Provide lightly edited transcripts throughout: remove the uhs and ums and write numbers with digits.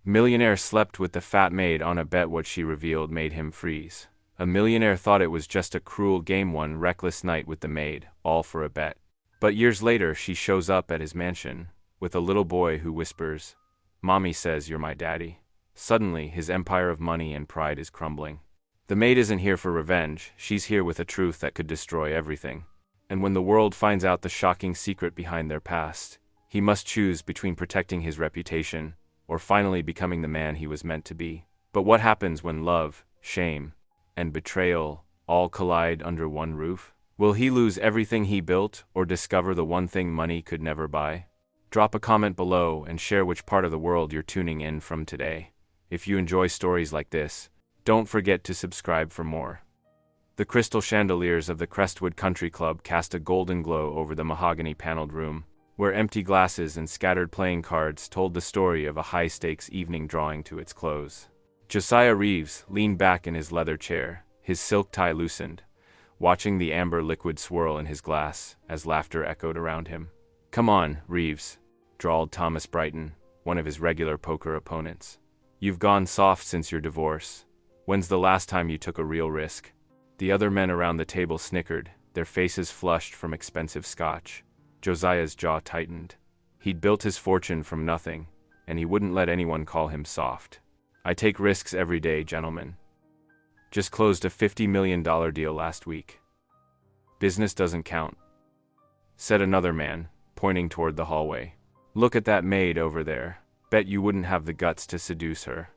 Millionaire slept with the fat maid on a bet. What she revealed made him freeze. A millionaire thought it was just a cruel game, one reckless night with the maid, all for a bet. But years later she shows up at his mansion, with a little boy who whispers, "Mommy says you're my daddy." Suddenly, his empire of money and pride is crumbling. The maid isn't here for revenge, she's here with a truth that could destroy everything. And when the world finds out the shocking secret behind their past, he must choose between protecting his reputation or finally becoming the man he was meant to be. But what happens when love, shame, and betrayal all collide under one roof? Will he lose everything he built or discover the one thing money could never buy? Drop a comment below and share which part of the world you're tuning in from today. If you enjoy stories like this, don't forget to subscribe for more. The crystal chandeliers of the Crestwood Country Club cast a golden glow over the mahogany-paneled room, where empty glasses and scattered playing cards told the story of a high-stakes evening drawing to its close. Josiah Reeves leaned back in his leather chair, his silk tie loosened, watching the amber liquid swirl in his glass as laughter echoed around him. "Come on, Reeves," drawled Thomas Brighton, one of his regular poker opponents. "You've gone soft since your divorce. When's the last time you took a real risk?" The other men around the table snickered, their faces flushed from expensive scotch. Josiah's jaw tightened. He'd built his fortune from nothing, and he wouldn't let anyone call him soft. "I take risks every day, gentlemen. Just closed a $50 million deal last week. Business doesn't count," said another man, pointing toward the hallway. "Look at that maid over there. Bet you wouldn't have the guts to seduce her."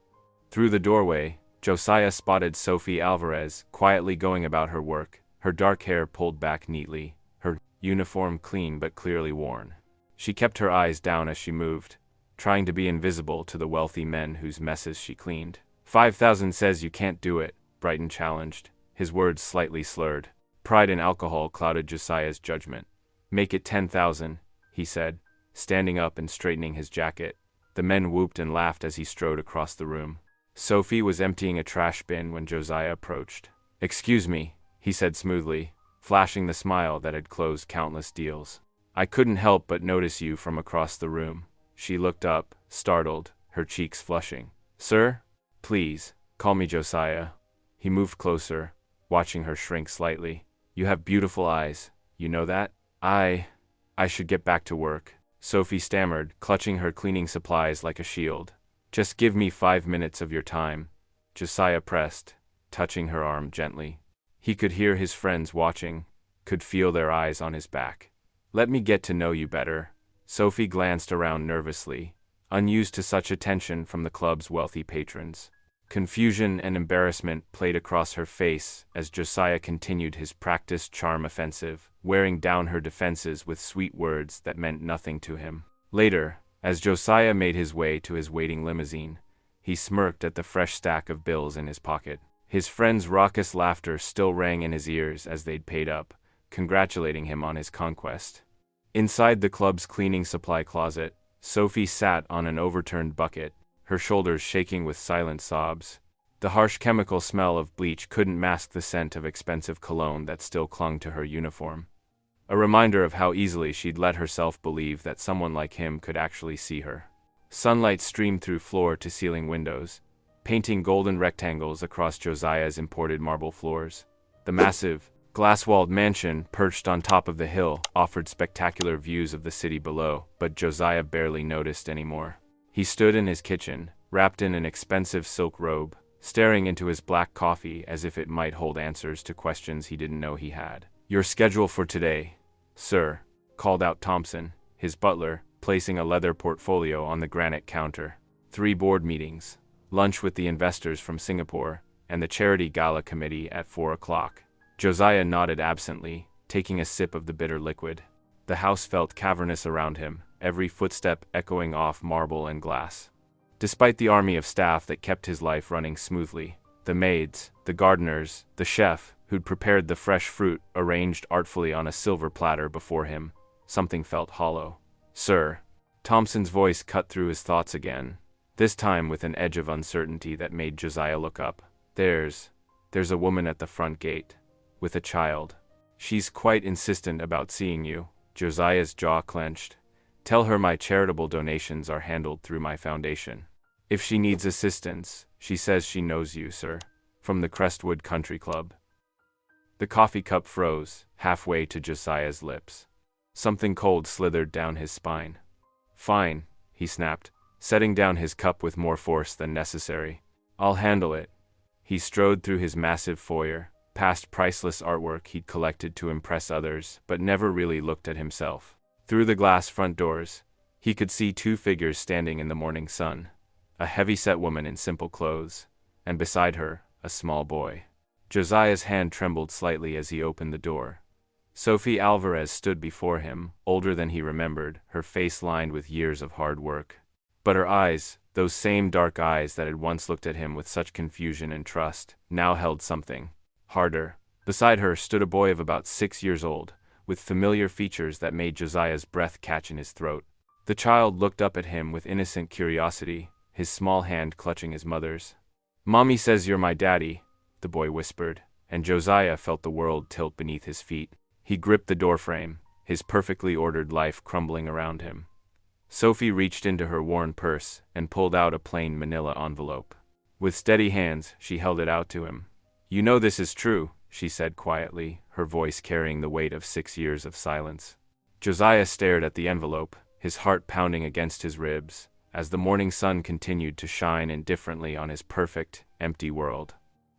Through the doorway, Josiah spotted Sophie Alvarez quietly going about her work, her dark hair pulled back neatly, her uniform clean but clearly worn. She kept her eyes down as she moved, trying to be invisible to the wealthy men whose messes she cleaned. 5,000 says you can't do it," Brighton challenged, his words slightly slurred. Pride in alcohol clouded Josiah's judgment. "Make it 10,000, he said, standing up and straightening his jacket. The men whooped and laughed as he strode across the room. Sophie was emptying a trash bin when Josiah approached. "Excuse me," he said smoothly, flashing the smile that had closed countless deals. "I couldn't help but notice you from across the room." She looked up, startled, her cheeks flushing. "Sir? Please, call me Josiah." He moved closer, watching her shrink slightly. "You have beautiful eyes, you know that?" I should get back to work," Sophie stammered, clutching her cleaning supplies like a shield. "Just give me 5 minutes of your time," Josiah pressed, touching her arm gently. He could hear his friends watching, could feel their eyes on his back. "Let me get to know you better." Sophie glanced around nervously, unused to such attention from the club's wealthy patrons. Confusion and embarrassment played across her face as Josiah continued his practiced charm offensive, wearing down her defenses with sweet words that meant nothing to him. Later, as Josiah made his way to his waiting limousine, he smirked at the fresh stack of bills in his pocket. His friends' raucous laughter still rang in his ears as they'd paid up, congratulating him on his conquest. Inside the club's cleaning supply closet, Sophie sat on an overturned bucket, her shoulders shaking with silent sobs. The harsh chemical smell of bleach couldn't mask the scent of expensive cologne that still clung to her uniform. A reminder of how easily she'd let herself believe that someone like him could actually see her. Sunlight streamed through floor-to-ceiling windows, painting golden rectangles across Josiah's imported marble floors. The massive, glass-walled mansion perched on top of the hill offered spectacular views of the city below, but Josiah barely noticed anymore. He stood in his kitchen, wrapped in an expensive silk robe, staring into his black coffee as if it might hold answers to questions he didn't know he had. "Your schedule for today, sir," called out Thompson, his butler, placing a leather portfolio on the granite counter. 3 board meetings, lunch with the investors from Singapore, and the charity gala committee at 4 o'clock. Josiah nodded absently, taking a sip of the bitter liquid. The house felt cavernous around him, every footstep echoing off marble and glass. Despite the army of staff that kept his life running smoothly, the maids, the gardeners, the chef, who'd prepared the fresh fruit arranged artfully on a silver platter before him, something felt hollow. "Sir," Thompson's voice cut through his thoughts again, this time with an edge of uncertainty that made Josiah look up. There's a woman at the front gate, with a child. She's quite insistent about seeing you." Josiah's jaw clenched. "Tell her my charitable donations are handled through my foundation." If she needs assistance, she says she knows you, sir. From the Crestwood Country Club. The coffee cup froze, halfway to Josiah's lips. Something cold slithered down his spine. Fine, he snapped, setting down his cup with more force than necessary. I'll handle it. He strode through his massive foyer, past priceless artwork he'd collected to impress others, but never really looked at himself. Through the glass front doors, he could see two figures standing in the morning sun. A heavy-set woman in simple clothes, and beside her, a small boy. Josiah's hand trembled slightly as he opened the door. Sophie Alvarez stood before him, older than he remembered, her face lined with years of hard work. But her eyes, those same dark eyes that had once looked at him with such confusion and trust, now held something harder. Beside her stood a boy of about 6 years old, with familiar features that made Josiah's breath catch in his throat. The child looked up at him with innocent curiosity, his small hand clutching his mother's. "Mommy says you're my daddy," the boy whispered, and Josiah felt the world tilt beneath his feet. He gripped the doorframe, his perfectly ordered life crumbling around him. Sophie reached into her worn purse and pulled out a plain manila envelope. With steady hands, she held it out to him. "You know this is true," she said quietly, her voice carrying the weight of 6 years of silence. Josiah stared at the envelope, his heart pounding against his ribs, as the morning sun continued to shine indifferently on his perfect, empty world.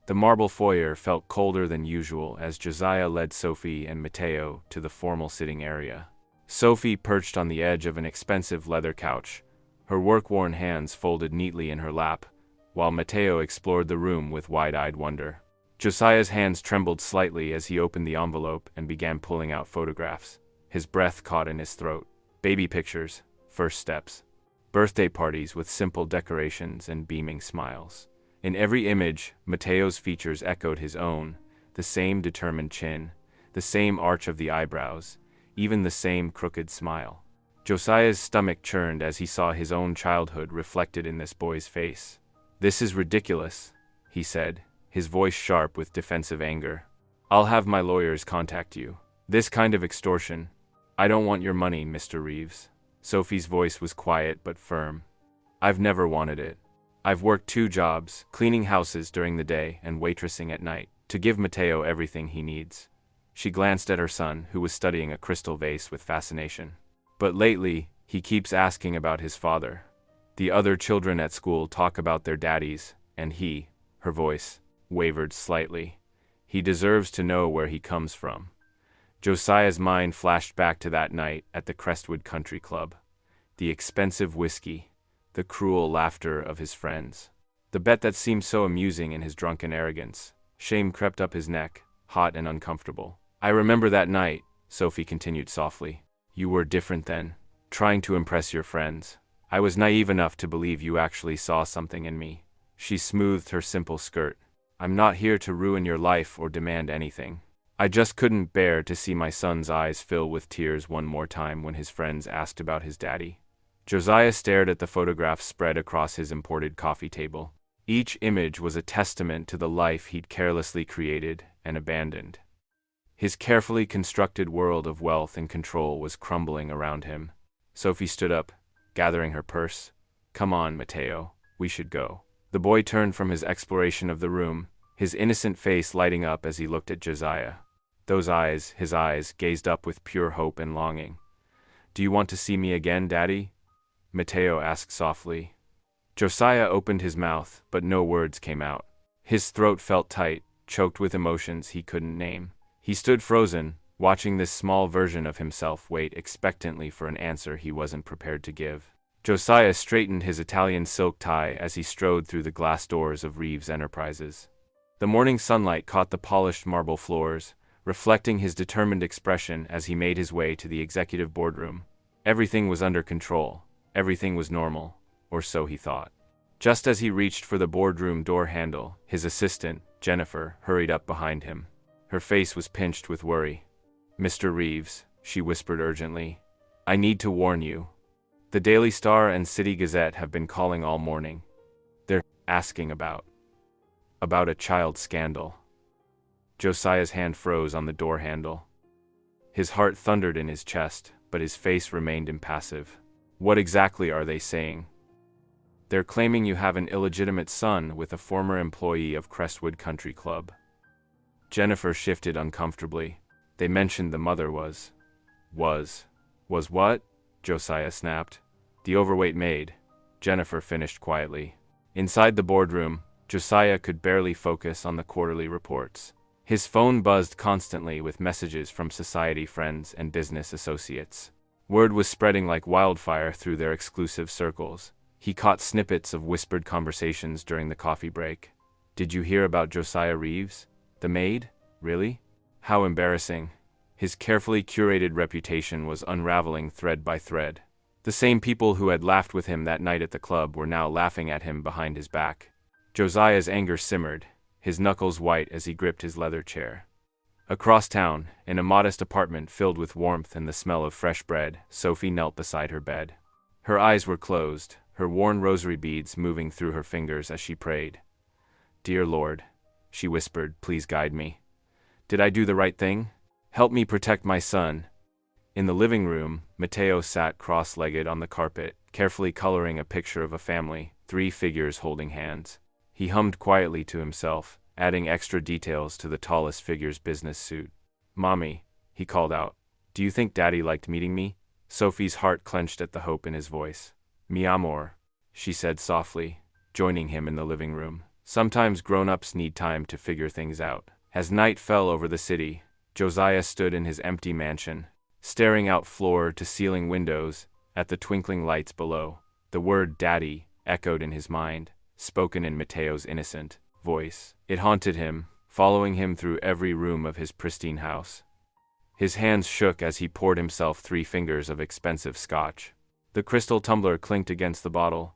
The marble foyer felt colder than usual as Josiah led Sophie and Mateo to the formal sitting area. Sophie perched on the edge of an expensive leather couch, her work-worn hands folded neatly in her lap, while Mateo explored the room with wide-eyed wonder. Josiah's hands trembled slightly as he opened the envelope and began pulling out photographs. His breath caught in his throat. Baby pictures, first steps, birthday parties with simple decorations and beaming smiles. In every image, Mateo's features echoed his own, the same determined chin, the same arch of the eyebrows, even the same crooked smile. Josiah's stomach churned as he saw his own childhood reflected in this boy's face. "This is ridiculous," he said, his voice sharp with defensive anger. "I'll have my lawyers contact you. This kind of extortion. I don't want your money, Mr. Reeves." Sophie's voice was quiet but firm. "I've never wanted it. I've worked 2 jobs, cleaning houses during the day and waitressing at night, to give Mateo everything he needs." She glanced at her son, who was studying a crystal vase with fascination. "But lately, he keeps asking about his father. The other children at school talk about their daddies, and he," her voice wavered slightly, "he deserves to know where he comes from." Josiah's mind flashed back to that night at the Crestwood Country Club. The expensive whiskey, the cruel laughter of his friends, the bet that seemed so amusing in his drunken arrogance. Shame crept up his neck, hot and uncomfortable. "I remember that night," Sophie continued softly. "You were different then, trying to impress your friends. I was naive enough to believe you actually saw something in me." She smoothed her simple skirt. "I'm not here to ruin your life or demand anything. I just couldn't bear to see my son's eyes fill with tears one more time when his friends asked about his daddy." Josiah stared at the photographs spread across his imported coffee table. Each image was a testament to the life he'd carelessly created and abandoned. His carefully constructed world of wealth and control was crumbling around him. Sophie stood up, gathering her purse. "Come on, Mateo, we should go." The boy turned from his exploration of the room, his innocent face lighting up as he looked at Josiah. Those eyes, his eyes, gazed up with pure hope and longing. "Do you want to see me again, Daddy?" Mateo asked softly. Josiah opened his mouth, but no words came out. His throat felt tight, choked with emotions he couldn't name. He stood frozen, watching this small version of himself wait expectantly for an answer he wasn't prepared to give. Josiah straightened his Italian silk tie as he strode through the glass doors of Reeves Enterprises. The morning sunlight caught the polished marble floors, reflecting his determined expression as he made his way to the executive boardroom. Everything was under control. Everything was normal, or so he thought. Just as he reached for the boardroom door handle, his assistant, Jennifer, hurried up behind him. Her face was pinched with worry. "Mr. Reeves," she whispered urgently, "I need to warn you. The Daily Star and City Gazette have been calling all morning. They're asking about a child scandal." Josiah's hand froze on the door handle. His heart thundered in his chest, but his face remained impassive. "What exactly are they saying?" They're claiming you have an illegitimate son with a former employee of Crestwood Country Club. Jennifer shifted uncomfortably. They mentioned the mother was what? Josiah snapped. The overweight maid, Jennifer finished quietly. Inside the boardroom, Josiah could barely focus on the quarterly reports. His phone buzzed constantly with messages from society friends and business associates. Word was spreading like wildfire through their exclusive circles. He caught snippets of whispered conversations during the coffee break. Did you hear about Josiah Reeves? The maid? Really? How embarrassing. His carefully curated reputation was unraveling thread by thread. The same people who had laughed with him that night at the club were now laughing at him behind his back. Josiah's anger simmered, his knuckles white as he gripped his leather chair. Across town, in a modest apartment filled with warmth and the smell of fresh bread, Sophie knelt beside her bed. Her eyes were closed, her worn rosary beads moving through her fingers as she prayed. Dear Lord, she whispered, please guide me. Did I do the right thing? Help me protect my son. In the living room, Matteo sat cross-legged on the carpet, carefully coloring a picture of a family, 3 figures holding hands. He hummed quietly to himself, adding extra details to the tallest figure's business suit. Mommy, he called out, do you think Daddy liked meeting me? Sophie's heart clenched at the hope in his voice. Mi amor, she said softly, joining him in the living room. Sometimes grown-ups need time to figure things out. As night fell over the city, Josiah stood in his empty mansion, staring out floor-to-ceiling windows at the twinkling lights below. The word Daddy echoed in his mind, spoken in Matteo's innocent voice. It haunted him, following him through every room of his pristine house. His hands shook as he poured himself 3 fingers of expensive scotch. The crystal tumbler clinked against the bottle,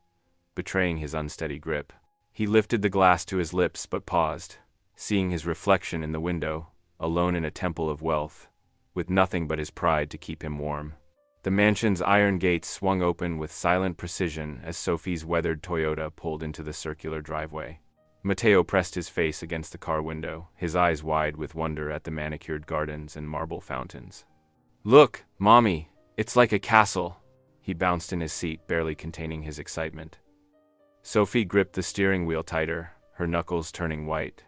betraying his unsteady grip. He lifted the glass to his lips but paused, seeing his reflection in the window, alone in a temple of wealth, with nothing but his pride to keep him warm. The mansion's iron gates swung open with silent precision as Sophie's weathered Toyota pulled into the circular driveway. Matteo pressed his face against the car window, his eyes wide with wonder at the manicured gardens and marble fountains. Look, Mommy, it's like a castle. He bounced in his seat, barely containing his excitement. Sophie gripped the steering wheel tighter, her knuckles turning white.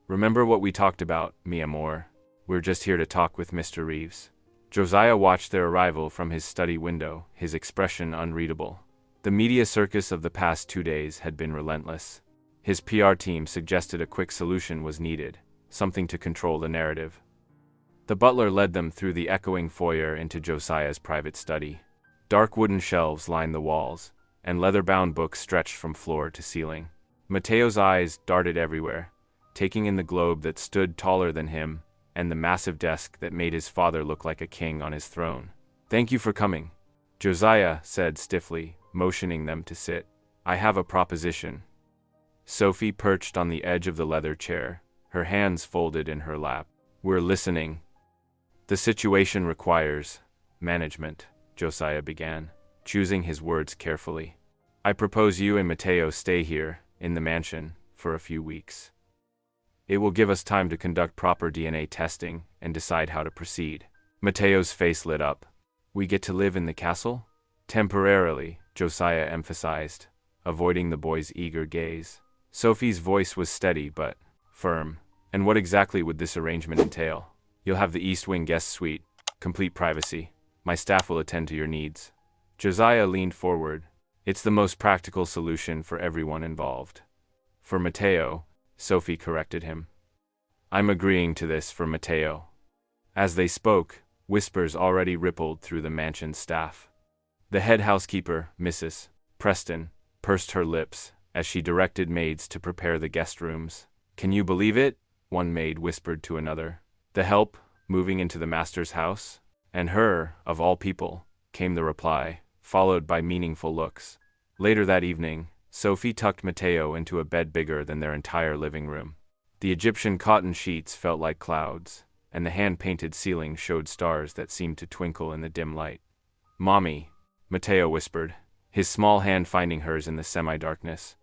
Remember what we talked about, mi amor? We're just here to talk with Mr. Reeves. Josiah watched their arrival from his study window, his expression unreadable. The media circus of the past 2 days had been relentless. His PR team suggested a quick solution was needed, something to control the narrative. The butler led them through the echoing foyer into Josiah's private study. Dark wooden shelves lined the walls, and leather-bound books stretched from floor to ceiling. Matteo's eyes darted everywhere, taking in the globe that stood taller than him, and the massive desk that made his father look like a king on his throne. Thank you for coming, Josiah said stiffly, motioning them to sit. I have a proposition. Sophie perched on the edge of the leather chair, her hands folded in her lap. We're listening. The situation requires management, Josiah began, choosing his words carefully. I propose you and Matteo stay here, in the mansion, for a few weeks. It will give us time to conduct proper DNA testing and decide how to proceed. Matteo's face lit up. We get to live in the castle? Temporarily, Josiah emphasized, avoiding the boy's eager gaze. Sophie's voice was steady but firm. And what exactly would this arrangement entail? You'll have the East Wing guest suite, complete privacy. My staff will attend to your needs. Josiah leaned forward. It's the most practical solution for everyone involved. For Matteo, Sophie corrected him. I'm agreeing to this for Matteo. As they spoke, whispers already rippled through the mansion's staff. The head housekeeper, Mrs. Preston, pursed her lips as she directed maids to prepare the guest rooms. Can you believe it? One maid whispered to another. The help, moving into the master's house? And her, of all people, came the reply, followed by meaningful looks. Later that evening, Sophie tucked Matteo into a bed bigger than their entire living room. The Egyptian cotton sheets felt like clouds, and the hand-painted ceiling showed stars that seemed to twinkle in the dim light. Mommy, Matteo whispered, his small hand finding hers in the semi-darkness.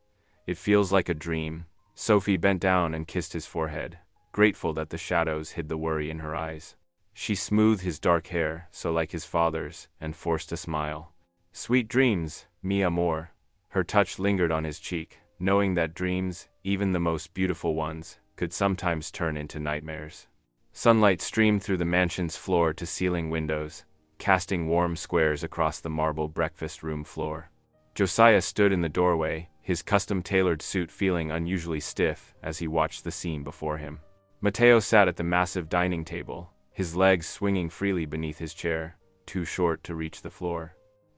It feels like a dream. Sophie bent down and kissed his forehead, grateful that the shadows hid the worry in her eyes. She smoothed his dark hair, so like his father's, and forced a smile. Sweet dreams, mi amor. Her touch lingered on his cheek, knowing that dreams, even the most beautiful ones, could sometimes turn into nightmares. Sunlight streamed through the mansion's floor-to-ceiling windows, casting warm squares across the marble breakfast room floor. Josiah stood in the doorway, his custom-tailored suit feeling unusually stiff as he watched the scene before him. Mateo sat at the massive dining table, his legs swinging freely beneath his chair, too short to reach the floor.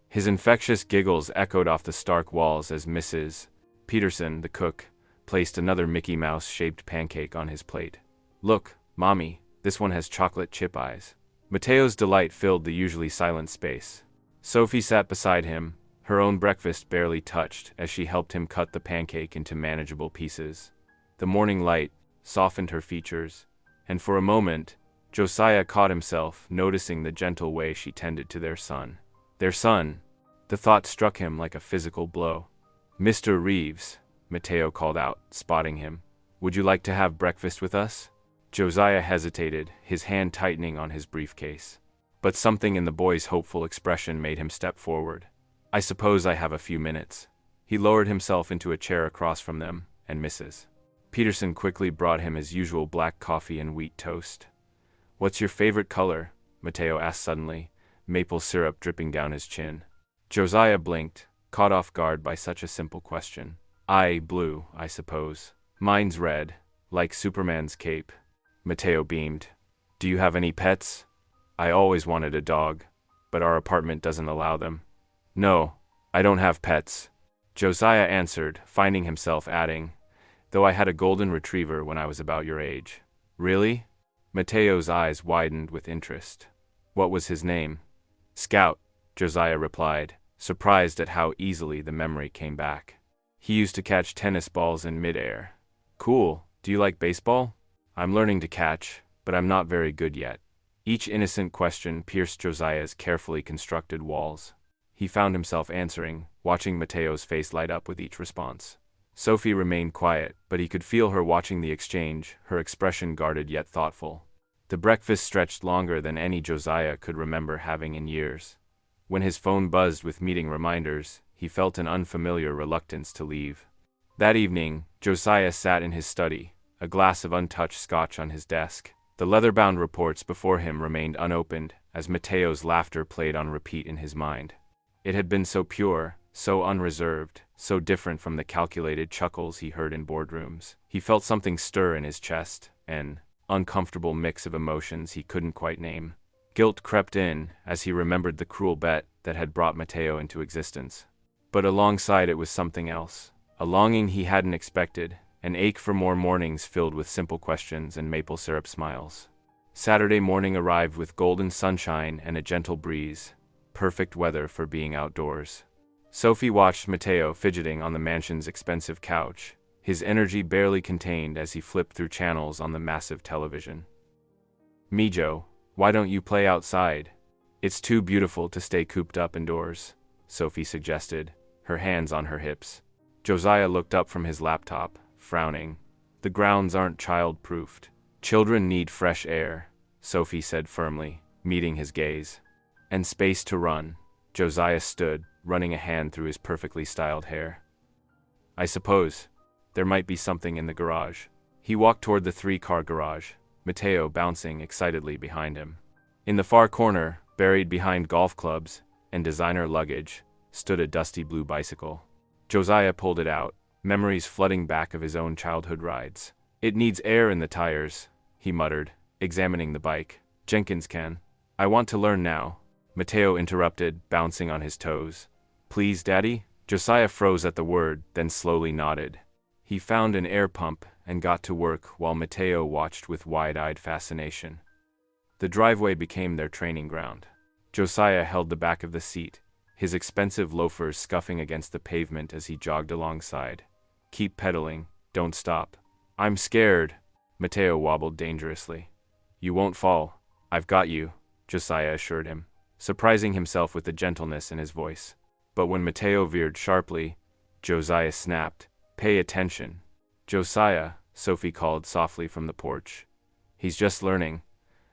His infectious giggles echoed off the stark walls as Mrs. Peterson, the cook, placed another Mickey Mouse-shaped pancake on his plate. "Look, Mommy, this one has chocolate chip eyes." Mateo's delight filled the usually silent space. Sophie sat beside him, her own breakfast barely touched as she helped him cut the pancake into manageable pieces. The morning light softened her features, and for a moment, Josiah caught himself noticing the gentle way she tended to their son. Their son! The thought struck him like a physical blow. "Mr. Reeves," Mateo called out, spotting him. "Would you like to have breakfast with us?" Josiah hesitated, his hand tightening on his briefcase. But something in the boy's hopeful expression made him step forward. "I suppose I have a few minutes." He lowered himself into a chair across from them, and Mrs. Peterson quickly brought him his usual black coffee and wheat toast. "What's your favorite color?" Mateo asked suddenly, maple syrup dripping down his chin. Josiah blinked, caught off guard by such a simple question. "Blue, I suppose. Mine's red, like Superman's cape." Mateo beamed. "Do you have any pets?" "I always wanted a dog, but our apartment doesn't allow them." "No, I don't have pets," Josiah answered, finding himself adding, "though I had a golden retriever when I was about your age." "Really?" Mateo's eyes widened with interest. "What was his name?" "Scout," Josiah replied, surprised at how easily the memory came back. "He used to catch tennis balls in midair." "Cool. Do you like baseball?" "I'm learning to catch, but I'm not very good yet." Each innocent question pierced Josiah's carefully constructed walls. He found himself answering, watching Mateo's face light up with each response. Sophie remained quiet, but he could feel her watching the exchange, her expression guarded yet thoughtful. The breakfast stretched longer than any Josiah could remember having in years. When his phone buzzed with meeting reminders, he felt an unfamiliar reluctance to leave. That evening, Josiah sat in his study, a glass of untouched scotch on his desk. The leather-bound reports before him remained unopened, as Mateo's laughter played on repeat in his mind. It had been so pure, so unreserved, so different from the calculated chuckles he heard in boardrooms. He felt something stir in his chest, an uncomfortable mix of emotions he couldn't quite name. Guilt crept in as he remembered the cruel bet that had brought Mateo into existence. But alongside it was something else, a longing he hadn't expected, an ache for more mornings filled with simple questions and maple syrup smiles. Saturday morning arrived with golden sunshine and a gentle breeze, perfect weather for being outdoors. Sophie watched Mateo fidgeting on the mansion's expensive couch, his energy barely contained as he flipped through channels on the massive television. "Mijo, why don't you play outside? It's too beautiful to stay cooped up indoors," Sophie suggested, her hands on her hips. Josiah looked up from his laptop, frowning. "The grounds aren't child-proofed. Children need fresh air," Sophie said firmly, meeting his gaze. "And space to run." Josiah stood, running a hand through his perfectly styled hair. "I suppose there might be something in the garage." He walked toward the 3-car garage, Mateo bouncing excitedly behind him. In the far corner, buried behind golf clubs and designer luggage, stood a dusty blue bicycle. Josiah pulled it out, memories flooding back of his own childhood rides. "It needs air in the tires," he muttered, examining the bike. "Jenkins can." "I want to learn now," Mateo interrupted, bouncing on his toes. "Please, Daddy?" Josiah froze at the word, then slowly nodded. He found an air pump and got to work while Mateo watched with wide-eyed fascination. The driveway became their training ground. Josiah held the back of the seat, his expensive loafers scuffing against the pavement as he jogged alongside. "Keep pedaling, don't stop." "I'm scared," Mateo wobbled dangerously. "You won't fall. I've got you," Josiah assured him, surprising himself with the gentleness in his voice. But when Mateo veered sharply, Josiah snapped, "Pay attention." "Josiah," Sophie called softly from the porch. "He's just learning."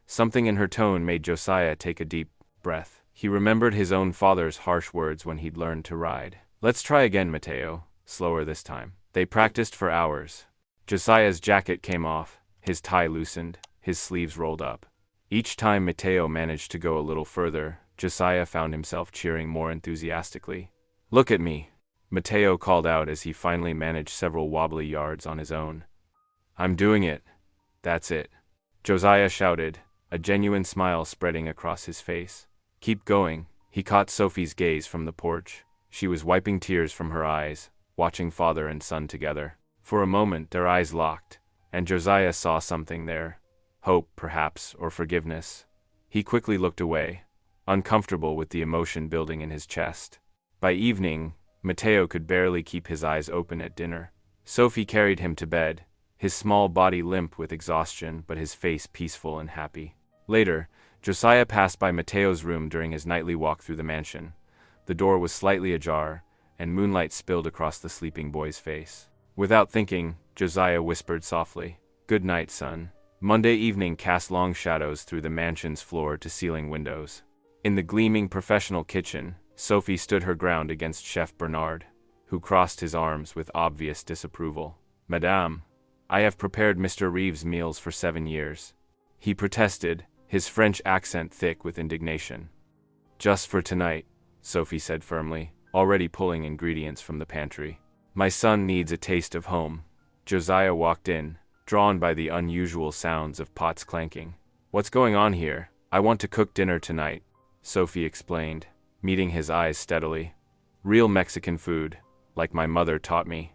Something in her tone made Josiah take a deep breath. He remembered his own father's harsh words when he'd learned to ride. Let's try again, Matteo, slower this time. They practiced for hours. Josiah's jacket came off, his tie loosened, his sleeves rolled up. Each time Matteo managed to go a little further, Josiah found himself cheering more enthusiastically. Look at me, Matteo called out as he finally managed several wobbly yards on his own. I'm doing it. That's it. Josiah shouted, a genuine smile spreading across his face. Keep going. He caught Sophie's gaze from the porch. She was wiping tears from her eyes, watching father and son together. For a moment their eyes locked, and Josiah saw something there. Hope, perhaps, or forgiveness. He quickly looked away, uncomfortable with the emotion building in his chest. By evening, Matteo could barely keep his eyes open at dinner. Sophie carried him to bed, his small body limp with exhaustion but his face peaceful and happy. Later, Josiah passed by Matteo's room during his nightly walk through the mansion. The door was slightly ajar, and moonlight spilled across the sleeping boy's face. Without thinking, Josiah whispered softly, "Good night, son." Monday evening cast long shadows through the mansion's floor-to-ceiling windows. In the gleaming professional kitchen, Sophie stood her ground against Chef Bernard, who crossed his arms with obvious disapproval. "Madame, I have prepared Mr. Reeves' meals for 7 years." He protested, his French accent thick with indignation. "Just for tonight," Sophie said firmly, already pulling ingredients from the pantry. "My son needs a taste of home." Josiah walked in, drawn by the unusual sounds of pots clanking. "What's going on here? I want to cook dinner tonight," Sophie explained, meeting his eyes steadily. "Real Mexican food, like my mother taught me."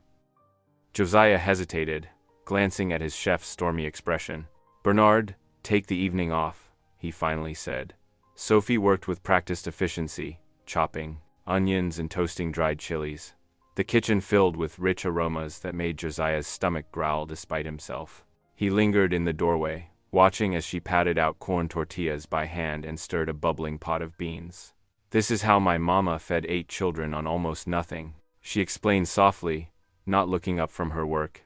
Josiah hesitated, glancing at his chef's stormy expression. "Bernard, take the evening off," he finally said. Sophie worked with practiced efficiency, chopping onions and toasting dried chilies. The kitchen filled with rich aromas that made Josiah's stomach growl despite himself. He lingered in the doorway, watching as she patted out corn tortillas by hand and stirred a bubbling pot of beans. "This is how my mama fed 8 children on almost nothing," she explained softly, not looking up from her work.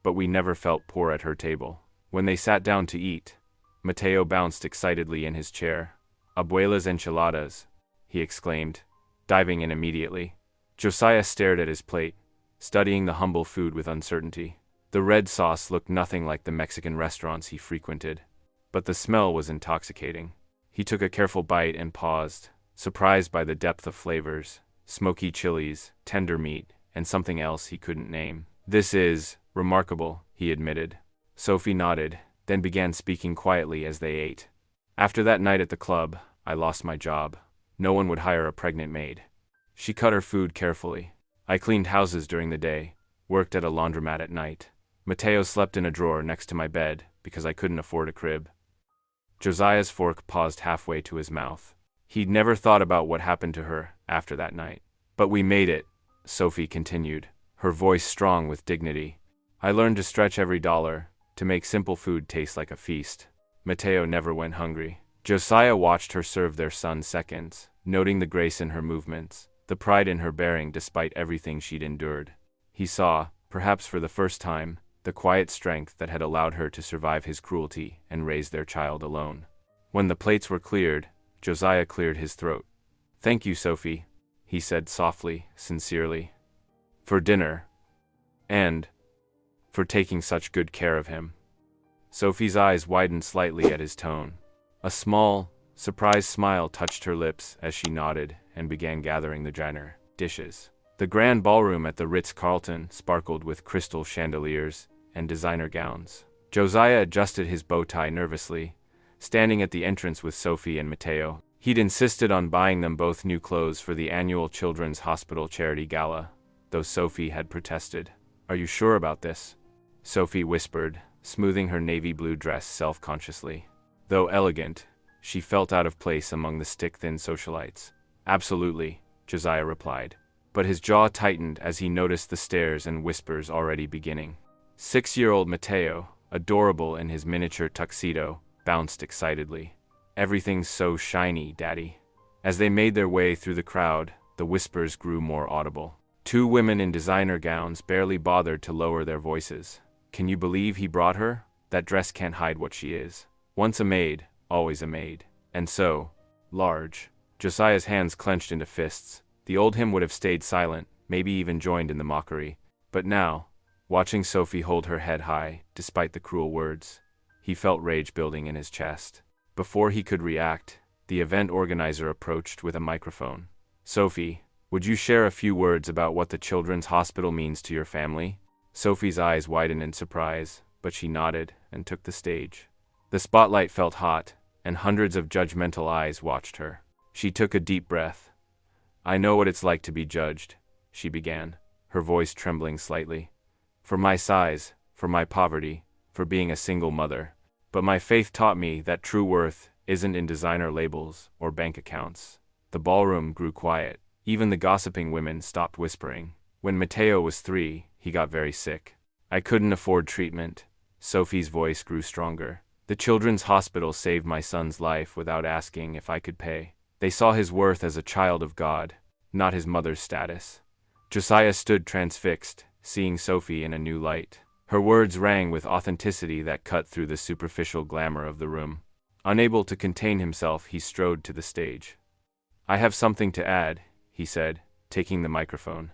"But we never felt poor at her table." When they sat down to eat, Matteo bounced excitedly in his chair. "Abuela's enchiladas," he exclaimed, diving in immediately. Josiah stared at his plate, studying the humble food with uncertainty. The red sauce looked nothing like the Mexican restaurants he frequented, but the smell was intoxicating. He took a careful bite and paused, surprised by the depth of flavors: smoky chilies, tender meat, and something else he couldn't name. "This is remarkable," he admitted. Sophie nodded, then began speaking quietly as they ate. "After that night at the club, I lost my job. No one would hire a pregnant maid." She cut her food carefully. "I cleaned houses during the day, worked at a laundromat at night. Matteo slept in a drawer next to my bed because I couldn't afford a crib." Josiah's fork paused halfway to his mouth. He'd never thought about what happened to her after that night. "But we made it," Sophie continued, her voice strong with dignity. "I learned to stretch every dollar, to make simple food taste like a feast. Matteo never went hungry." Josiah watched her serve their son seconds, noting the grace in her movements, the pride in her bearing despite everything she'd endured. He saw, perhaps for the first time, the quiet strength that had allowed her to survive his cruelty and raise their child alone. When the plates were cleared, Josiah cleared his throat. "Thank you, Sophie," he said softly, sincerely. "For dinner. And for taking such good care of him." Sophie's eyes widened slightly at his tone. A small, surprised smile touched her lips as she nodded and began gathering the dinner dishes. The grand ballroom at the Ritz-Carlton sparkled with crystal chandeliers and designer gowns. Josiah adjusted his bow tie nervously, standing at the entrance with Sophie and Matteo. He'd insisted on buying them both new clothes for the annual Children's Hospital Charity Gala, though Sophie had protested. "Are you sure about this?" Sophie whispered, smoothing her navy blue dress self-consciously. Though elegant, she felt out of place among the stick-thin socialites. "Absolutely," Josiah replied. But his jaw tightened as he noticed the stares and whispers already beginning. 6-year-old Matteo, adorable in his miniature tuxedo, bounced excitedly. "Everything's so shiny, Daddy." As they made their way through the crowd, the whispers grew more audible. 2 women in designer gowns barely bothered to lower their voices. "Can you believe he brought her? That dress can't hide what she is. Once a maid, always a maid. And so, large." Josiah's hands clenched into fists. The old him would have stayed silent, maybe even joined in the mockery. But now, watching Sophie hold her head high, despite the cruel words, he felt rage building in his chest. Before he could react, the event organizer approached with a microphone. "Sophie, would you share a few words about what the children's hospital means to your family?" Sophie's eyes widened in surprise, but she nodded and took the stage. The spotlight felt hot, and hundreds of judgmental eyes watched her. She took a deep breath. "I know what it's like to be judged," she began, her voice trembling slightly. "For my size, for my poverty, for being a single mother. But my faith taught me that true worth isn't in designer labels or bank accounts." The ballroom grew quiet. Even the gossiping women stopped whispering. When Matteo was 3, he got very sick. "I couldn't afford treatment." Sophie's voice grew stronger. "The children's hospital saved my son's life without asking if I could pay. They saw his worth as a child of God, not his mother's status." Josiah stood transfixed, seeing Sophie in a new light. Her words rang with authenticity that cut through the superficial glamour of the room. Unable to contain himself, he strode to the stage. "I have something to add," he said, taking the microphone.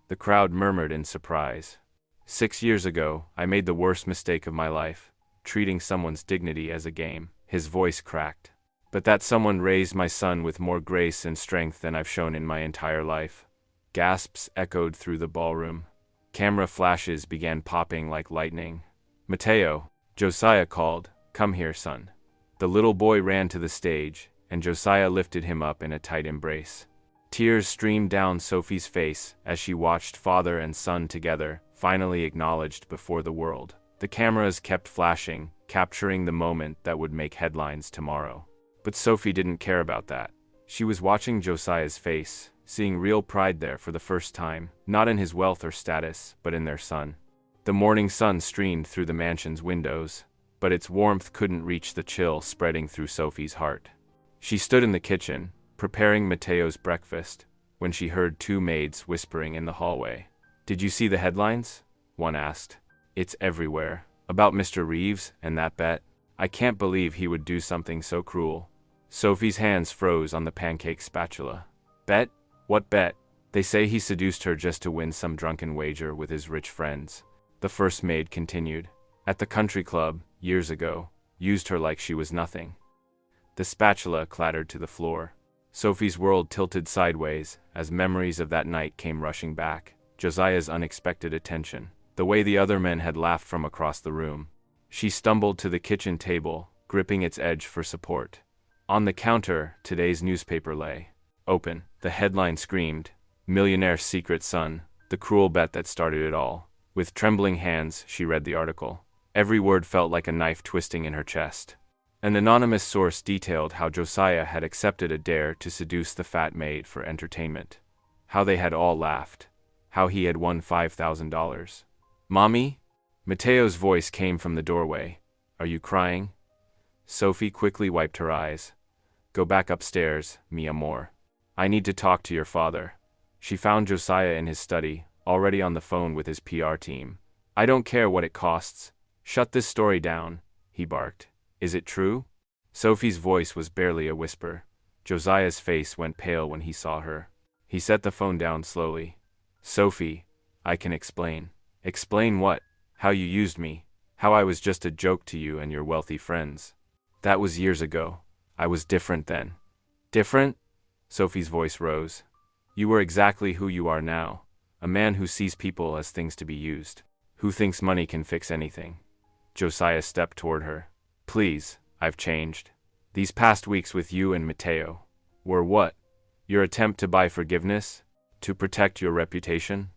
The crowd murmured in surprise. "6 years ago, I made the worst mistake of my life, treating someone's dignity as a game." His voice cracked. "But that someone raised my son with more grace and strength than I've shown in my entire life." Gasps echoed through the ballroom. Camera flashes began popping like lightning. "Matteo," Josiah called, "come here, son." The little boy ran to the stage, and Josiah lifted him up in a tight embrace. Tears streamed down Sophie's face as she watched father and son together, finally acknowledged before the world. The cameras kept flashing, capturing the moment that would make headlines tomorrow. But Sophie didn't care about that. She was watching Josiah's face, seeing real pride there for the first time, not in his wealth or status, but in their son. The morning sun streamed through the mansion's windows, but its warmth couldn't reach the chill spreading through Sophie's heart. She stood in the kitchen, preparing Matteo's breakfast, when she heard 2 maids whispering in the hallway. "Did you see the headlines?" one asked. "It's everywhere. About Mr. Reeves and that bet. I can't believe he would do something so cruel." Sophie's hands froze on the pancake spatula. "Bet? What bet?" "They say he seduced her just to win some drunken wager with his rich friends." The first maid continued. "At the country club, years ago. Used her like she was nothing." The spatula clattered to the floor. Sophie's world tilted sideways as memories of that night came rushing back. Josiah's unexpected attention, the way the other men had laughed from across the room. She stumbled to the kitchen table, gripping its edge for support. On the counter, today's newspaper lay. Open. The headline screamed, "Millionaire's secret son, the cruel bet that started it all." With trembling hands, she read the article. Every word felt like a knife twisting in her chest. An anonymous source detailed how Josiah had accepted a dare to seduce the fat maid for entertainment. How they had all laughed. How he had won $5,000. "Mommy?" Matteo's voice came from the doorway. "Are you crying?" Sophie quickly wiped her eyes. "Go back upstairs, mi amor. I need to talk to your father." She found Josiah in his study, already on the phone with his PR team. "I don't care what it costs. Shut this story down," he barked. "Is it true?" Sophie's voice was barely a whisper. Josiah's face went pale when he saw her. He set the phone down slowly. "Sophie, I can explain." "Explain what?" "How you used me. How I was just a joke to you and your wealthy friends." "That was years ago. I was different then." "Different?" Sophie's voice rose. "You were exactly who you are now. A man who sees people as things to be used. Who thinks money can fix anything." Josiah stepped toward her. "Please, I've changed. These past weeks with you and Matteo were what? Your attempt to buy forgiveness? To protect your reputation?"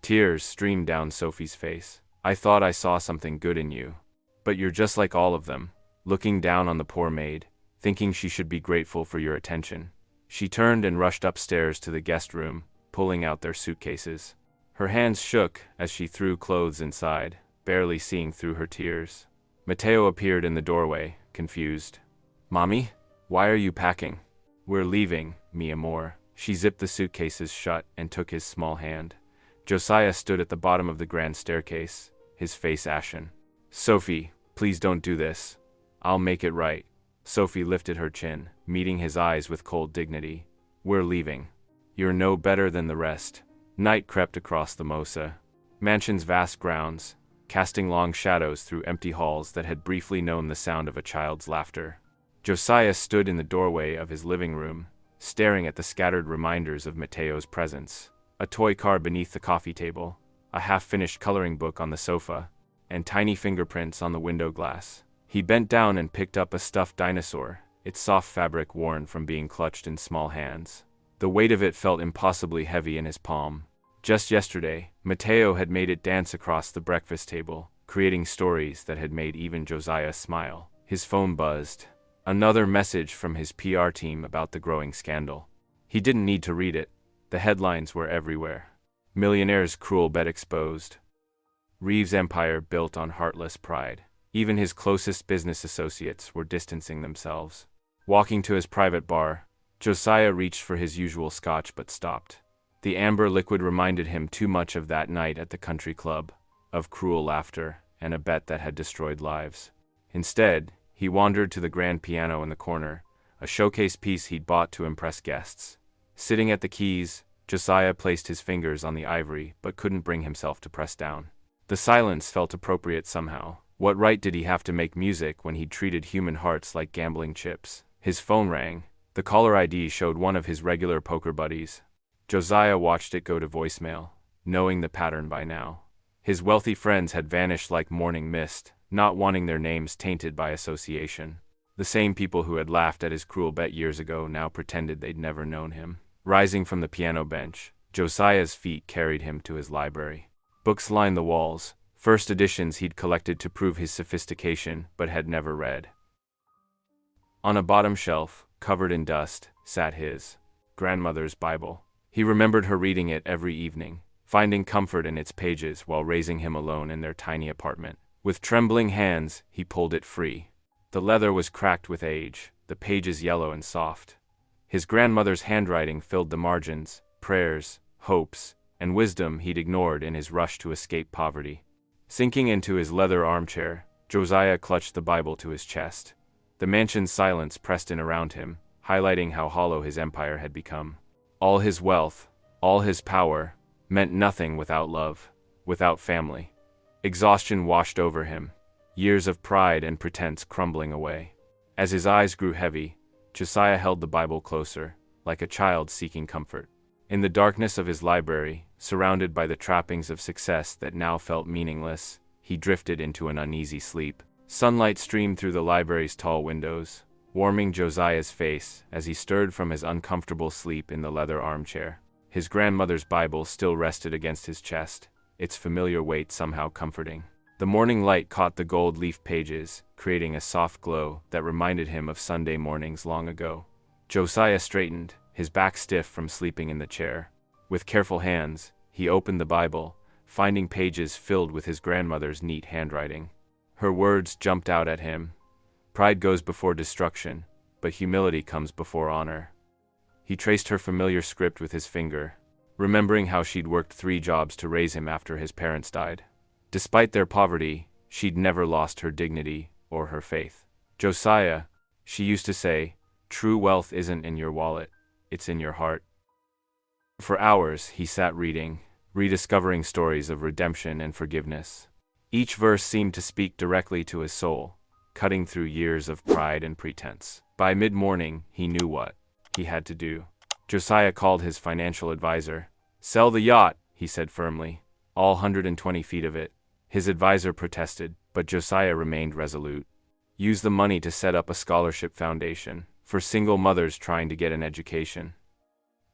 Tears streamed down Sophie's face. "I thought I saw something good in you. But you're just like all of them, looking down on the poor maid, thinking she should be grateful for your attention." She turned and rushed upstairs to the guest room, pulling out their suitcases. Her hands shook as she threw clothes inside, barely seeing through her tears. Matteo appeared in the doorway, confused. "Mommy? Why are you packing?" "We're leaving, mi amor." She zipped the suitcases shut and took his small hand. Josiah stood at the bottom of the grand staircase, his face ashen. "Sophie, please don't do this. I'll make it right." Sophie lifted her chin, meeting his eyes with cold dignity. "We're leaving. You're no better than the rest. Night crept across the Mosa mansion's vast grounds, casting long shadows through empty halls that had briefly known the sound of a child's laughter. Josiah stood in the doorway of his living room, staring at the scattered reminders of Mateo's presence. A toy car beneath the coffee table, a half-finished coloring book on the sofa, and tiny fingerprints on the window glass. He bent down and picked up a stuffed dinosaur, its soft fabric worn from being clutched in small hands. The weight of it felt impossibly heavy in his palm. Just yesterday, Mateo had made it dance across the breakfast table, creating stories that had made even Josiah smile. His phone buzzed. Another message from his PR team about the growing scandal. He didn't need to read it. The headlines were everywhere. Millionaire's cruel bet exposed. Reeves' empire built on heartless pride. Even his closest business associates were distancing themselves. Walking to his private bar, Josiah reached for his usual scotch but stopped. The amber liquid reminded him too much of that night at the country club, of cruel laughter and a bet that had destroyed lives. Instead, he wandered to the grand piano in the corner, a showcase piece he'd bought to impress guests. Sitting at the keys, Josiah placed his fingers on the ivory but couldn't bring himself to press down. The silence felt appropriate somehow. What right did he have to make music when he'd treated human hearts like gambling chips? His phone rang. The caller ID showed one of his regular poker buddies. Josiah watched it go to voicemail, knowing the pattern by now. His wealthy friends had vanished like morning mist, not wanting their names tainted by association. The same people who had laughed at his cruel bet years ago now pretended they'd never known him. Rising from the piano bench, Josiah's feet carried him to his library. Books lined the walls, first editions he'd collected to prove his sophistication but had never read. On a bottom shelf, covered in dust, sat his grandmother's Bible. He remembered her reading it every evening, finding comfort in its pages while raising him alone in their tiny apartment. With trembling hands, he pulled it free. The leather was cracked with age, the pages yellow and soft. His grandmother's handwriting filled the margins, prayers, hopes, and wisdom he'd ignored in his rush to escape poverty. Sinking into his leather armchair, Josiah clutched the Bible to his chest. The mansion's silence pressed in around him, highlighting how hollow his empire had become. All his wealth, all his power, meant nothing without love, without family. Exhaustion washed over him, years of pride and pretense crumbling away. As his eyes grew heavy, Josiah held the Bible closer, like a child seeking comfort. In the darkness of his library, surrounded by the trappings of success that now felt meaningless, he drifted into an uneasy sleep. Sunlight streamed through the library's tall windows, warming Josiah's face as he stirred from his uncomfortable sleep in the leather armchair. His grandmother's Bible still rested against his chest, its familiar weight somehow comforting. The morning light caught the gold-leaf pages, creating a soft glow that reminded him of Sunday mornings long ago. Josiah straightened, his back stiff from sleeping in the chair. With careful hands, he opened the Bible, finding pages filled with his grandmother's neat handwriting. Her words jumped out at him. Pride goes before destruction, but humility comes before honor. He traced her familiar script with his finger, remembering how she'd worked 3 jobs to raise him after his parents died. Despite their poverty, she'd never lost her dignity or her faith. Josiah, she used to say, true wealth isn't in your wallet, it's in your heart. For hours, he sat reading, rediscovering stories of redemption and forgiveness. Each verse seemed to speak directly to his soul, cutting through years of pride and pretense. By mid-morning, he knew what he had to do. Josiah called his financial advisor. "Sell the yacht," he said firmly, all 120 feet of it. His advisor protested, but Josiah remained resolute. Use the money to set up a scholarship foundation for single mothers trying to get an education.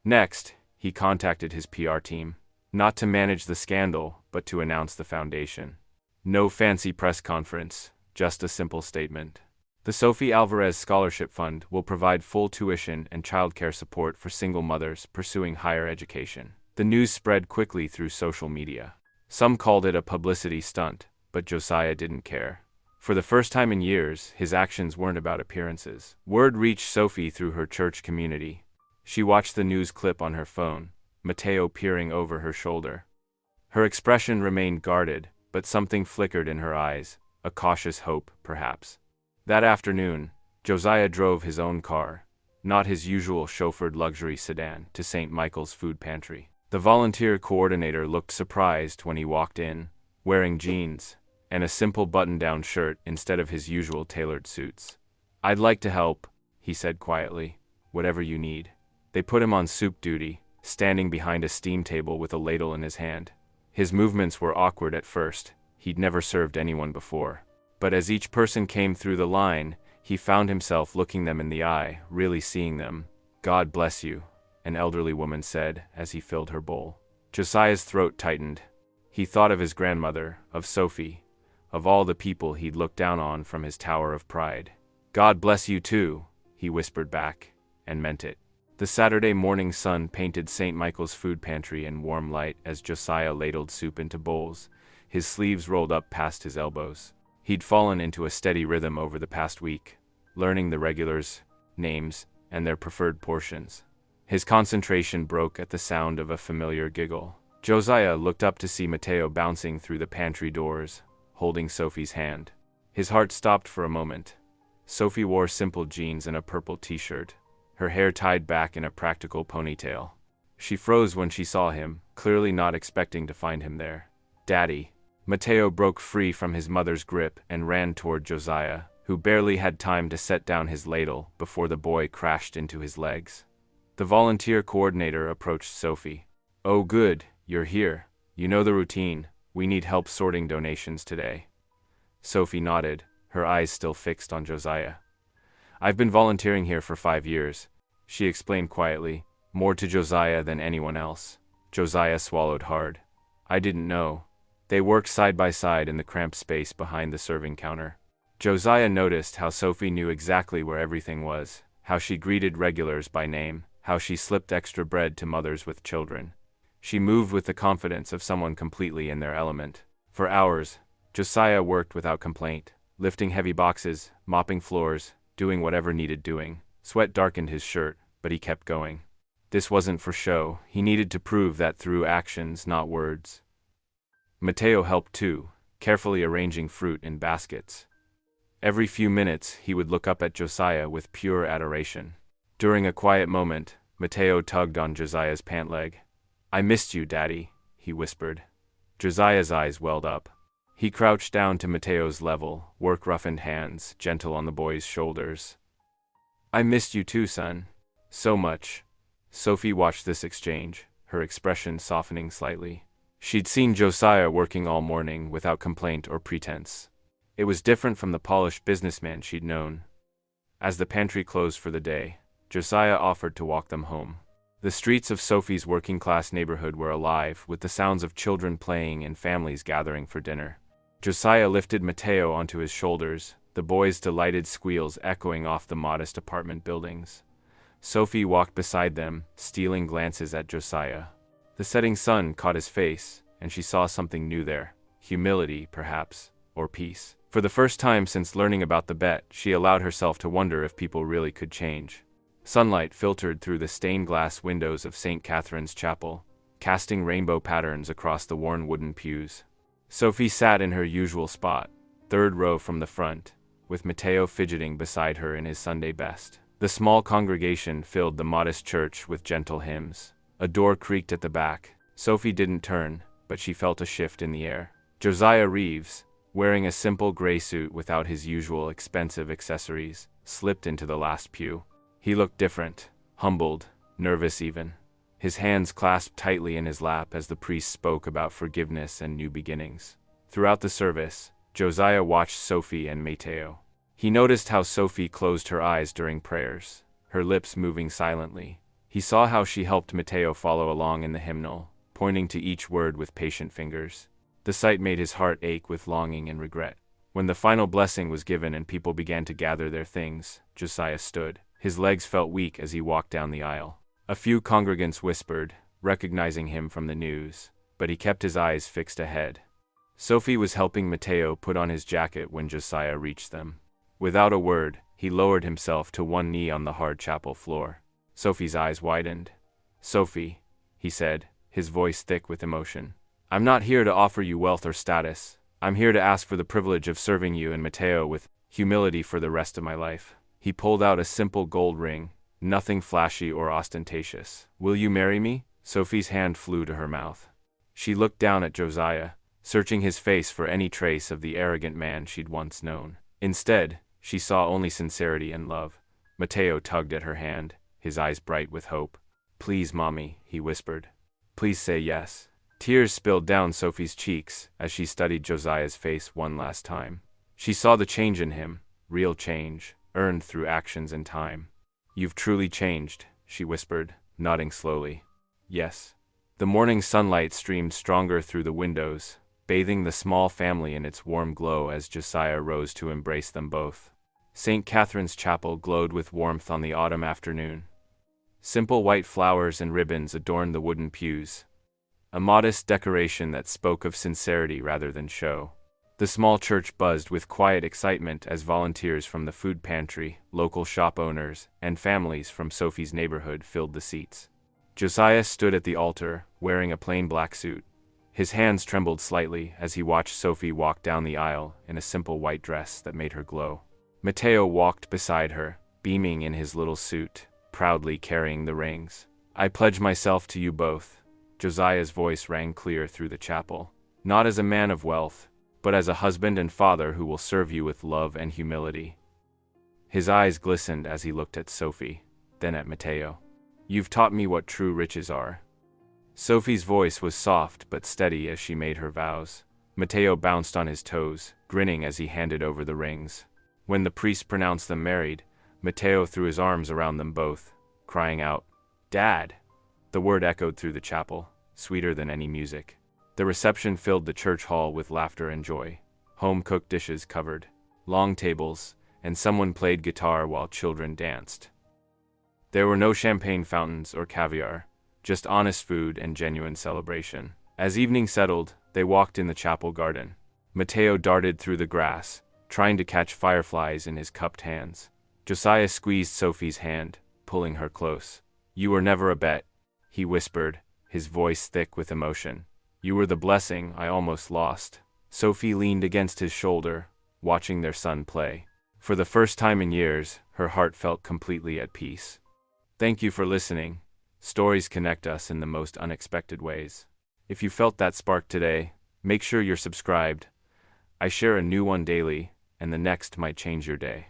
Next, he contacted his PR team, not to manage the scandal, but to announce the foundation. No fancy press conference, just a simple statement. The Sophie Alvarez Scholarship Fund will provide full tuition and childcare support for single mothers pursuing higher education. The news spread quickly through social media. Some called it a publicity stunt, but Josiah didn't care. For the first time in years, his actions weren't about appearances. Word reached Sophie through her church community. She watched the news clip on her phone, Mateo peering over her shoulder. Her expression remained guarded, but something flickered in her eyes, a cautious hope, perhaps. That afternoon, Josiah drove his own car, not his usual chauffeured luxury sedan, to St. Michael's food pantry. The volunteer coordinator looked surprised when he walked in, wearing jeans and a simple button-down shirt instead of his usual tailored suits. "I'd like to help," he said quietly. "Whatever you need." They put him on soup duty, standing behind a steam table with a ladle in his hand. His movements were awkward at first. He'd never served anyone before. But as each person came through the line, he found himself looking them in the eye, really seeing them. "God bless you," an elderly woman said as he filled her bowl. Josiah's throat tightened. He thought of his grandmother, of Sophie, of all the people he'd looked down on from his tower of pride. "God bless you too," he whispered back, and meant it. The Saturday morning sun painted St. Michael's food pantry in warm light as Josiah ladled soup into bowls, his sleeves rolled up past his elbows. He'd fallen into a steady rhythm over the past week, learning the regulars' names and their preferred portions. His concentration broke at the sound of a familiar giggle. Josiah looked up to see Matteo bouncing through the pantry doors, holding Sophie's hand. His heart stopped for a moment. Sophie wore simple jeans and a purple t-shirt, her hair tied back in a practical ponytail. She froze when she saw him, clearly not expecting to find him there. "Daddy." Matteo broke free from his mother's grip and ran toward Josiah, who barely had time to set down his ladle before the boy crashed into his legs. The volunteer coordinator approached Sophie. "Oh good, you're here. You know the routine. We need help sorting donations today." Sophie nodded, her eyes still fixed on Josiah. "I've been volunteering here for 5 years," she explained quietly, more to Josiah than anyone else. Josiah swallowed hard. "I didn't know." They worked side by side in the cramped space behind the serving counter. Josiah noticed how Sophie knew exactly where everything was, how she greeted regulars by name, how she slipped extra bread to mothers with children. She moved with the confidence of someone completely in their element. For hours, Josiah worked without complaint, lifting heavy boxes, mopping floors, doing whatever needed doing. Sweat darkened his shirt, but he kept going. This wasn't for show. He needed to prove that through actions, not words. Matteo helped too, carefully arranging fruit in baskets. Every few minutes, he would look up at Josiah with pure adoration. During a quiet moment, Matteo tugged on Josiah's pant leg. "I missed you, Daddy," he whispered. Josiah's eyes welled up. He crouched down to Matteo's level, work-roughened hands gentle on the boy's shoulders. "I missed you too, son. So much." Sophie watched this exchange, her expression softening slightly. She'd seen Josiah working all morning without complaint or pretense. It was different from the polished businessman she'd known. As the pantry closed for the day, Josiah offered to walk them home. The streets of Sophie's working-class neighborhood were alive with the sounds of children playing and families gathering for dinner. Josiah lifted Matteo onto his shoulders, the boy's delighted squeals echoing off the modest apartment buildings. Sophie walked beside them, stealing glances at Josiah. The setting sun caught his face, and she saw something new there. Humility, perhaps, or peace. For the first time since learning about the bet, she allowed herself to wonder if people really could change. Sunlight filtered through the stained glass windows of St. Catherine's Chapel, casting rainbow patterns across the worn wooden pews. Sophie sat in her usual spot, third row from the front, with Matteo fidgeting beside her in his Sunday best. The small congregation filled the modest church with gentle hymns. A door creaked at the back. Sophie didn't turn, but she felt a shift in the air. Josiah Reeves, wearing a simple gray suit without his usual expensive accessories, slipped into the last pew. He looked different, humbled, nervous even. His hands clasped tightly in his lap as the priest spoke about forgiveness and new beginnings. Throughout the service, Josiah watched Sophie and Matteo. He noticed how Sophie closed her eyes during prayers, her lips moving silently. He saw how she helped Matteo follow along in the hymnal, pointing to each word with patient fingers. The sight made his heart ache with longing and regret. When the final blessing was given and people began to gather their things, Josiah stood. His legs felt weak as he walked down the aisle. A few congregants whispered, recognizing him from the news, but he kept his eyes fixed ahead. Sophie was helping Matteo put on his jacket when Josiah reached them. Without a word, he lowered himself to one knee on the hard chapel floor. Sophie's eyes widened. "Sophie," he said, his voice thick with emotion. "I'm not here to offer you wealth or status. I'm here to ask for the privilege of serving you and Matteo with humility for the rest of my life." He pulled out a simple gold ring, nothing flashy or ostentatious. "Will you marry me?" Sophie's hand flew to her mouth. She looked down at Josiah, searching his face for any trace of the arrogant man she'd once known. Instead, she saw only sincerity and love. Mateo tugged at her hand, his eyes bright with hope. "Please, Mommy," he whispered. "Please say yes." Tears spilled down Sophie's cheeks as she studied Josiah's face one last time. She saw the change in him, real change, earned through actions and time. "You've truly changed," she whispered, nodding slowly. "Yes." The morning sunlight streamed stronger through the windows, bathing the small family in its warm glow as Josiah rose to embrace them both. St. Catherine's Chapel glowed with warmth on the autumn afternoon. Simple white flowers and ribbons adorned the wooden pews, a modest decoration that spoke of sincerity rather than show. The small church buzzed with quiet excitement as volunteers from the food pantry, local shop owners, and families from Sophie's neighborhood filled the seats. Josiah stood at the altar, wearing a plain black suit. His hands trembled slightly as he watched Sophie walk down the aisle in a simple white dress that made her glow. Mateo walked beside her, beaming in his little suit, proudly carrying the rings. "I pledge myself to you both." Josiah's voice rang clear through the chapel. "Not as a man of wealth, but as a husband and father who will serve you with love and humility." His eyes glistened as he looked at Sophie, then at Mateo. "You've taught me what true riches are." Sophie's voice was soft but steady as she made her vows. Mateo bounced on his toes, grinning as he handed over the rings. When the priest pronounced them married, Mateo threw his arms around them both, crying out, "Dad!" The word echoed through the chapel, sweeter than any music. The reception filled the church hall with laughter and joy. Home-cooked dishes covered long tables, and someone played guitar while children danced. There were no champagne fountains or caviar, just honest food and genuine celebration. As evening settled, they walked in the chapel garden. Mateo darted through the grass, trying to catch fireflies in his cupped hands. Josiah squeezed Sophie's hand, pulling her close. "You were never a bet," he whispered, his voice thick with emotion. "You were the blessing I almost lost." Sophie leaned against his shoulder, watching their son play. For the first time in years, her heart felt completely at peace. Thank you for listening. Stories connect us in the most unexpected ways. If you felt that spark today, make sure you're subscribed. I share a new one daily, and the next might change your day.